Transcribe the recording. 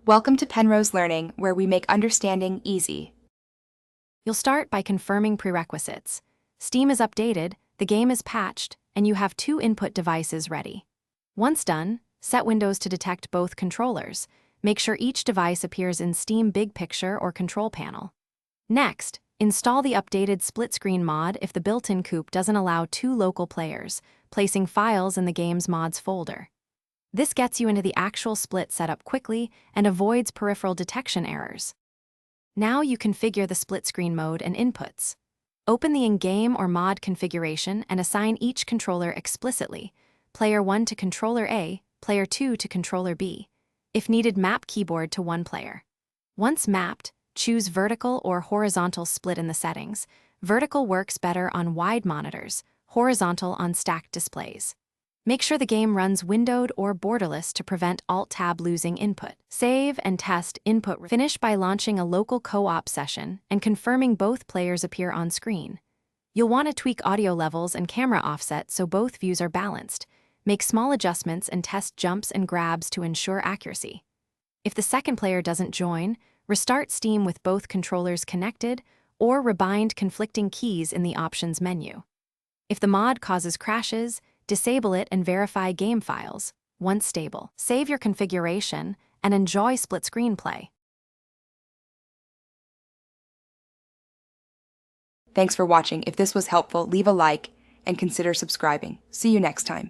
Welcome to Penrose Learning, where we make understanding easy. You'll start by confirming prerequisites. Steam is updated, the game is patched, and you have 2 input devices ready. Once done, set Windows to detect both controllers. Make sure each device appears in Steam Big Picture or Control Panel. Next, install the updated split-screen mod if the built-in coupe doesn't allow 2 local players, placing files in the game's mods folder. This gets you into the actual split setup quickly and avoids peripheral detection errors. Now you configure the split-screen mode and inputs. Open the in-game or mod configuration and assign each controller explicitly, player 1 to controller A, player 2 to controller B. If needed, map keyboard to one player. Once mapped, choose vertical or horizontal split in the settings. Vertical works better on wide monitors, horizontal on stacked displays. Make sure the game runs windowed or borderless to prevent Alt-Tab losing input. Save and test input. Finish by launching a local co-op session and confirming both players appear on screen. You'll want to tweak audio levels and camera offset so both views are balanced. Make small adjustments and test jumps and grabs to ensure accuracy. If the second player doesn't join, restart Steam with both controllers connected or rebind conflicting keys in the options menu. If the mod causes crashes, disable it and verify game files. Once stable, save your configuration and enjoy split-screen play. Thanks for watching. If this was helpful, leave a like and consider subscribing. See you next time.